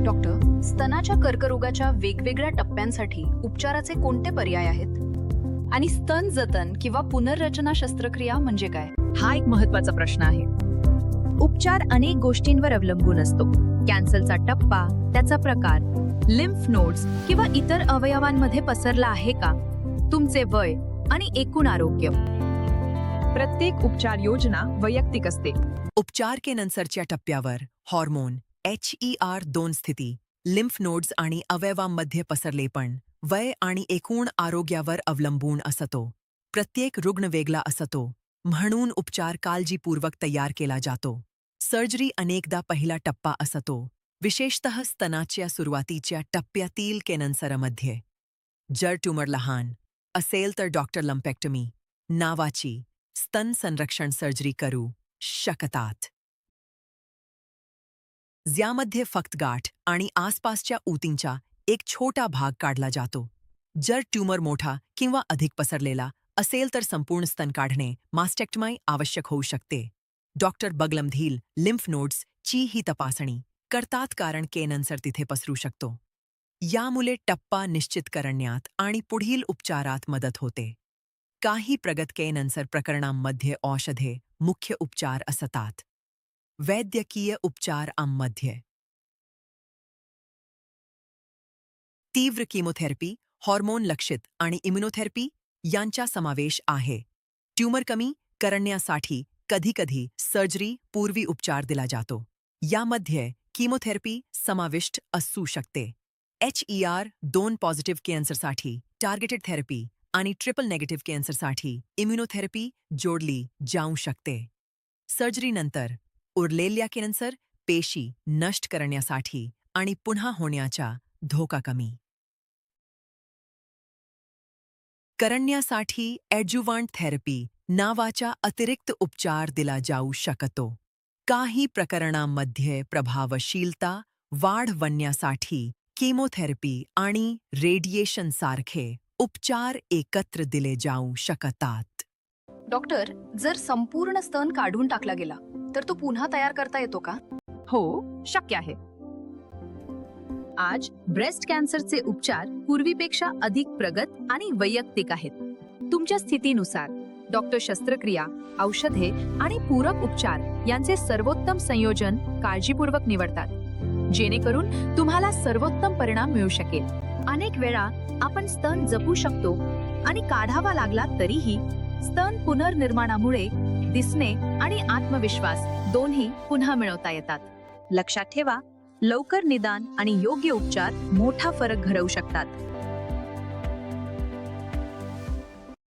Doctor, स्तनाच्या कर्करोगाच्या वेगवेगळ्या टप्प्यांसाठी उपचाराचे कोणते पर्याय आहेत? आणि स्तन जतन किंवा पुनर्रचना शस्त्रक्रिया म्हणजे काय? हा एक महत्त्वाचा प्रश्न आहे. उपचार अनेक गोष्टींवर अवलंबून असतो. कॅन्सरचा टप्पा, त्याचा प्रकार, लिम्फ नोड्स किंवा इतर अवयवांमध्ये पसरला आहे का, तुमचे वय आणि एकूण आरोग्य. प्रत्येक उपचार योजना वैयक्तिक असते. उपचार के नंतरच्या टप्प्यावर हॉर्मोन HER2 स्थिती, लिम्फ नोड्स आणि अवयवांमध्ये पसरलेपण, वय आणि एकूण आरोग्यावर अवलंबून असतो. प्रत्येक रुग्ण वेगळा असतो, म्हणून उपचार काळजीपूर्वक तयार केला जातो. सर्जरी अनेकदा पहिला टप्पा असतो, विशेषतः स्तनाच्या सुरुवातीच्या टप्प्यातील कॅन्सरमध्ये. जर ट्यूमर लहान असेल तर डॉक्टर लंपेक्टमी नावाची स्तन संरक्षण सर्जरी करू शकतात. ज्यामध्ये फक्त गाठ आणि आसपासच्या ऊतींचा एक छोटा भाग काढला जातो. जर ट्यूमर मोठा किंवा अधिक पसरलेला असेल तर संपूर्ण स्तन काढणे मास्टेक्टमी आवश्यक होऊ शकते. डॉक्टर बगलमधील लिम्फ नोड्स ची ही तपासणी करतात कारण कॅन्सर तिथे पसरू शकतो. यामुळे टप्पा निश्चित करण्यात आणि पुढील उपचारात मदत होते. काही प्रगत कॅन्सर प्रकरणांमध्ये औषधे मुख्य उपचार असतात. वैद्यकीय उपचारांमध्ये तीव्र कीमोथेरपी, हॉर्मोन लक्षित आणि इम्युनोथेरपी यांचा समावेश आहे. ट्यूमर कमी करण्यासाठी कधीकधी सर्जरी पूर्वी उपचार दिला जातो. यामध्ये कीमोथेरपी समाविष्ट असू शकते. HER2 पॉझिटिव्ह कॅन्सरसाठी टार्गेटेड थेरपी आणि ट्रिपल नेगेटिव्ह कॅन्सरसाठी इम्युनोथेरपी जोडली जाऊ शकते. सर्जरीनंतर उरलेल्या कॅन्सर पेशी नष्ट करण्यासाठी आणि पुन्हा होण्याचा धोका कमी करण्यासाठी ॲड्जुव्हांट थेरपी नावाचा अतिरिक्त उपचार दिला जाऊ शकतो. काही प्रकरणांमध्ये प्रभावशीलता वाढवण्यासाठी कीमोथेरपी आणि रेडिएशन सारखे उपचार एकत्र दिले जाऊ शकतात. डॉक्टर, जर संपूर्ण स्तन काढून टाकला गेला तर तो पुन्हा तयार करता येतो का? हो, शक्य आहे. आज ब्रेस्ट कॅन्सरचे उपचार पूर्वीपेक्षा अधिक प्रगत आणि वैयक्तिक आहेत. तुमच्या स्थितीनुसार डॉक्टर शस्त्रक्रिया, औषधे आणि पूरक उपचार यांचे सर्वोत्तम संयोजन काळजीपूर्वक निवडतात, जेणेकरून तुम्हाला सर्वोत्तम परिणाम मिळू शकेल. अनेक वेळा आपण स्तन जपू शकतो आणि काढावा लागला तरीही स्तन पुनर्निर्माणामुळे दिसणे आणि आत्मविश्वास दोन्ही पुन्हा मिळवता येतात. लक्षात ठेवा, लवकर निदान आणि योग्य उपचार मोठा फरक घडवू शकतात.